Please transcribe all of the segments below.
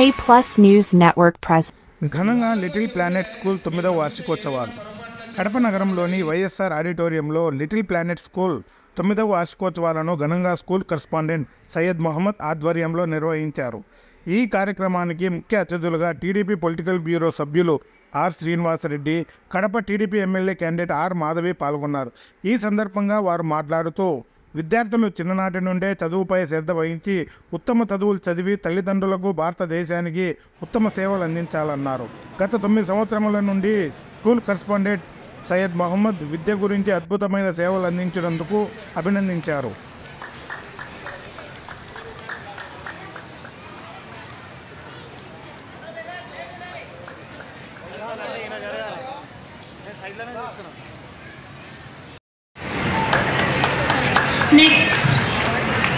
K+ News Network present. ఘనంగా little planet school 9వ వార్షికోత్సవాలు Kadapa నగరంలోని వైఎస్ఆర్ ఆడిటోరియంలో లిటిల్ ప్లానెట్ స్కూల్ 9వ వార్షికోత్సవాలను ఘనంగా స్కూల్ కరెస్పాండెంట్ సయ్యద్ మొహమ్మద్ ఆధ్వర్యంలో నిర్వహించారు. ఈ కార్యక్రమానికి ముఖ్య అతిథులుగా టీడీపీ పొలిటికల్ బ్యూరో సభ్యులు R Srinivasa Reddy, Kadapa TDP MLA candidate R Madhavi పాల్గొన్నారు. ఈ సందర్భంగా వారు మాట్లాడుతూ విద్యార్థులు చిన్ననాటి నుండే చదువుపై శ్రద్ధ వహించి ఉత్తమ చదువులు చదివి తల్లిదండ్రులకు భారతదేశానికి ఉత్తమ సేవలు అందించాలన్నారు. గత 9 సంవత్సరముల నుండి స్కూల్ కరెస్పాండెంట్ సయ్యద్ మొహమ్మద్ విద్య గురించి అద్భుతమైన సేవలు అందించినందుకు అభినందించారు. Next,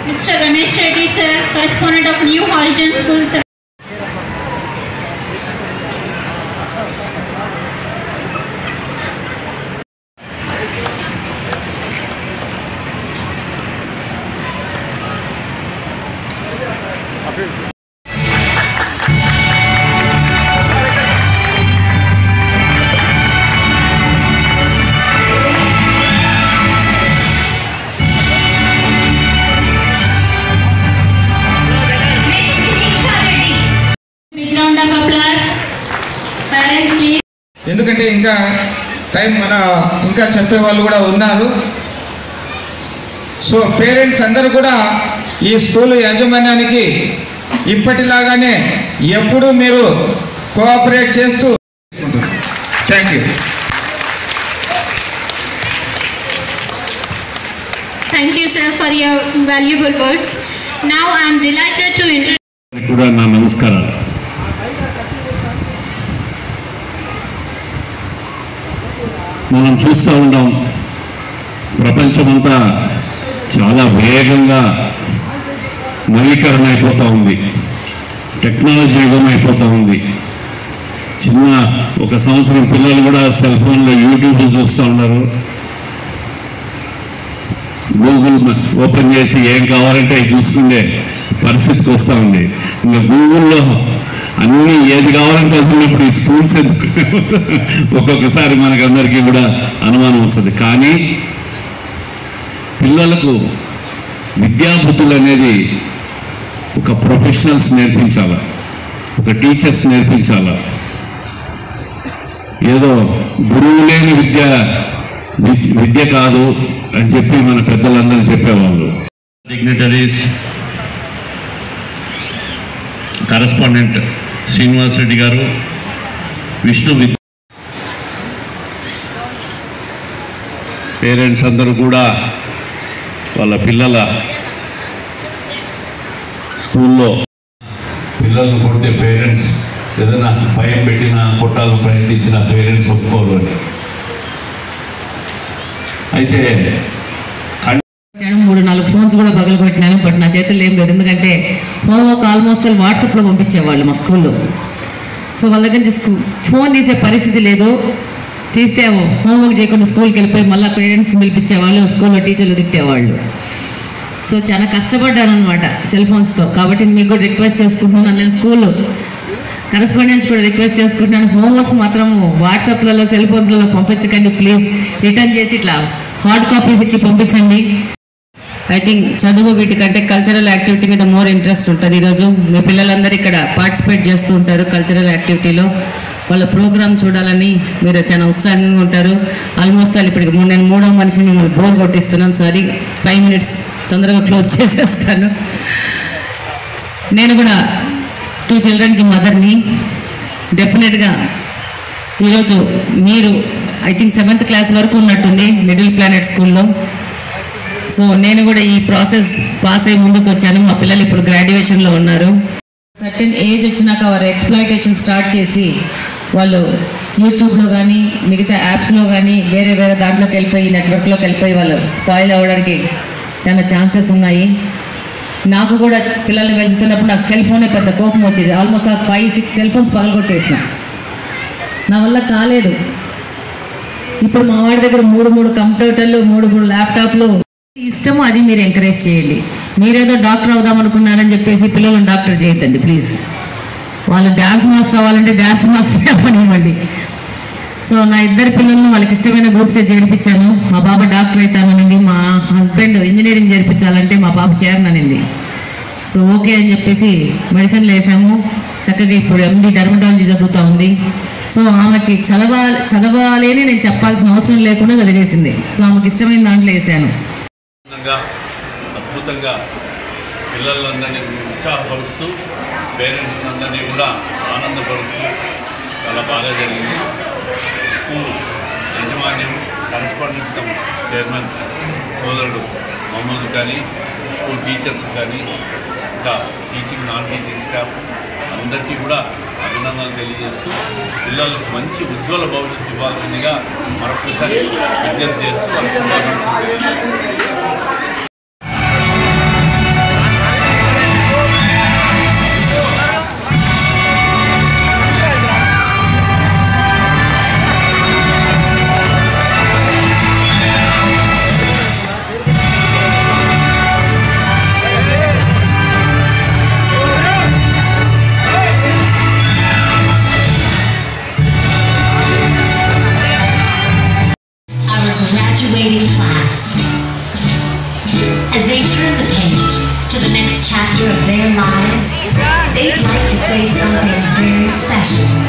Mr. Ramesh Reddy sir, correspondent of New Horizon School. ఎందుకంటే ఇంకా టైం ఇంకా చెప్పే వాళ్ళు కూడా ఉన్నారు. సో పేరెంట్స్ అందరూ కూడా ఈ స్కూల్ యాజమాన్యానికి ఇప్పటిలాగానే ఎప్పుడూ మీరు కోఆపరేట్ చేస్తూ thank you. Thank you sir for your valuable words. Now I am delighted to introduce కూడా నా నమస్కారాలు. మనం చూస్తూ ఉంటాం ప్రపంచమంతా చాలా వేగంగా నవీకరణ అయిపోతూ ఉంది, టెక్నాలజీ యుగం అయిపోతూ ఉంది. ఒక సంవత్సరం పిల్లలు కూడా సెల్ ఫోన్లో యూట్యూబ్ చూస్తూ ఉన్నారు. గూగుల్ ఓపెన్ చేసి ఏం కావాలంటే అవి చూసుకునే పరిస్థితికి వస్తూ ఉంది. ఇంకా గూగుల్లో అన్నీ ఏది కావాలంటే అందున్నప్పుడు ఈ స్కూల్స్ ఎందుకు ఒక్కొక్కసారి మనకందరికీ కూడా అనుమానం వస్తుంది. కానీ పిల్లలకు విద్యాబుద్ధులు అనేది ఒక ప్రొఫెషనల్స్ నేర్పించాలా, ఒక టీచర్స్ నేర్పించాలా. ఏదో గురువు లేని విద్య కాదు అని చెప్పి మన పెద్దలందరూ చెప్పేవాళ్ళు. డిగ్నిటరీస్ కరెస్పాండెంట్ శ్రీనివాసరెడ్డి గారు, విష్ణు, పేరెంట్స్ అందరూ కూడా వాళ్ళ పిల్లల స్కూల్లో పిల్లలను కొడితే పేరెంట్స్ ఏదైనా భయం పెట్టినా కొట్టాలని ప్రయత్నించిన పేరెంట్స్ ఒప్పుకోరు అని. అయితే 3-4 ఫోన్స్ కూడా పగలగొట్టినాను. బట్ నా చేతుల్లో ఏం లేదు, ఎందుకంటే హోంవర్క్ ఆల్మోస్ట్ వాట్సాప్లో పంపించేవాళ్ళు మా స్కూల్లో. సో వాళ్ళ దగ్గర నుంచి ఫోన్ తీసే పరిస్థితి లేదు. తీస్తే హోంవర్క్ చేయకుండా స్కూల్కి వెళ్ళిపోయి మళ్ళీ పేరెంట్స్ పిలిపించేవాళ్ళు, స్కూల్లో టీచర్లు తిట్టేవాళ్ళు. సో చాలా కష్టపడ్డాను అనమాట సెల్ ఫోన్స్తో. కాబట్టి మీకు కూడా రిక్వెస్ట్ చేసుకుంటున్నాను, నేను స్కూల్లో కరెస్పాండెంట్స్ కూడా రిక్వెస్ట్ చేసుకుంటున్నాను, హోంవర్క్స్ మాత్రం వాట్సాప్లలో సెల్ ఫోన్స్లలో పంపించకండి ప్లీజ్. రిటర్న్ చేసి ఇట్లా హార్డ్ కాపీస్ ఇచ్చి పంపించండి. ఐ థింక్ చదువు వీటికంటే కల్చరల్ యాక్టివిటీ మీద మోర్ ఇంట్రెస్ట్ ఉంటుంది. ఈరోజు మీ పిల్లలందరూ ఇక్కడ పార్టిసిపేట్ చేస్తూ ఉంటారు కల్చరల్ యాక్టివిటీలో. వాళ్ళ ప్రోగ్రామ్ చూడాలని మీరు చాలా ఉత్సాహంగా ఉంటారు. ఆల్మోస్ట్ ఇప్పటికి నేను 3వ మనిషిని మిమ్మల్ని బోర్ కొట్టిస్తున్నాను. సారీ, 5 minutes తొందరగా క్లోజ్ చేసేస్తాను. నేను కూడా 2 childrenకి మదర్ని. డెఫినెట్గా ఈరోజు మీరు ఐ థింక్ 7th క్లాస్ వరకు ఉన్నట్టుంది లిటిల్ ప్లానెట్ స్కూల్లో. సో నేను కూడా ఈ ప్రాసెస్ పాస్ అయ్యి ముందుకు వచ్చాను. మా పిల్లలు ఇప్పుడు గ్రాడ్యుయేషన్లో ఉన్నారు. సర్టెన్ ఏజ్ వచ్చినాక వారు ఎక్స్ప్లాయిటేషన్ స్టార్ట్ చేసి వాళ్ళు యూట్యూబ్లో కానీ మిగతా యాప్స్లో కానీ వేరే దాంట్లోకి వెళ్ళిపోయి నెట్వర్క్లోకి వెళ్ళిపోయి వాళ్ళు స్పాయిల్ అవ్వడానికి చాలా ఛాన్సెస్ ఉన్నాయి. నాకు కూడా పిల్లల్ని పెంచుతున్నప్పుడు నాకు సెల్ ఫోనే పెద్ద కోపం వచ్చేది. ఆల్మోస్ట్ 5-6 సెల్ ఫోన్స్ పగలగొట్టేసిన, నా వల్ల కాలేదు. ఇప్పుడు మా వాడి దగ్గర 3 కంప్యూటర్లు, 3 ల్యాప్టాప్లు. ఇష్టము అది మీరు ఎంకరేజ్ చేయండి. మీరేదో డాక్టర్ అవుదాం అనుకున్నారని చెప్పేసి పిల్లలను డాక్టర్ చేయొద్దండి ప్లీజ్. వాళ్ళు డ్యాన్స్ మాస్టర్ అవ్వాలంటే డ్యాన్స్ మాస్టర్ అవ్వనివ్వండి. సో నా ఇద్దరు పిల్లలను వాళ్ళకి ఇష్టమైన గ్రూప్సే చేర్పించాను. మా పాప డాక్టర్ అవుతాననింది, మా హస్బెండ్ ఇంజనీరింగ్ చేర్పించాలంటే మా పాప చేరననింది. సో ఓకే అని చెప్పేసి మెడిసిన్లు వేసాము. చక్కగా ఇప్పుడు ఎండి డెర్మటాలజీ చదువుతూ ఉంది. సో ఆమెకి చదవాలి అని నేను చెప్పాల్సిన అవసరం లేకుండా చదివేసింది. సో ఆమెకి ఇష్టమైన దాంట్లో వేసాను. అద్భుతంగా పిల్లలందరినీ ఉత్సాహపరుస్తూ పేరెంట్స్ అందరినీ కూడా ఆనందపరుస్తూ చాలా బాగా జరిగింది. స్కూల్ యాజమాన్యం కరస్పాండెన్స్ చైర్మన్ సోదరుడు మహమ్మద్ కానీ, స్కూల్ టీచర్స్ కానీ, ఇంకా టీచింగ్ నాన్ టీచింగ్ స్టాఫ్ అందరికీ కూడా అభినందనలు తెలియజేస్తూ పిల్లలకు మంచి ఉజ్వల భవిష్యత్తు ఇవ్వాల్సిందిగా మరొకసారి విజ్ఞప్తి చేస్తూ వాళ్ళ శుభాకాంక్షలు తెలియజేస్తాను. Graduating class. As they turn the page to the next chapter of their lives, they'd like to say something very special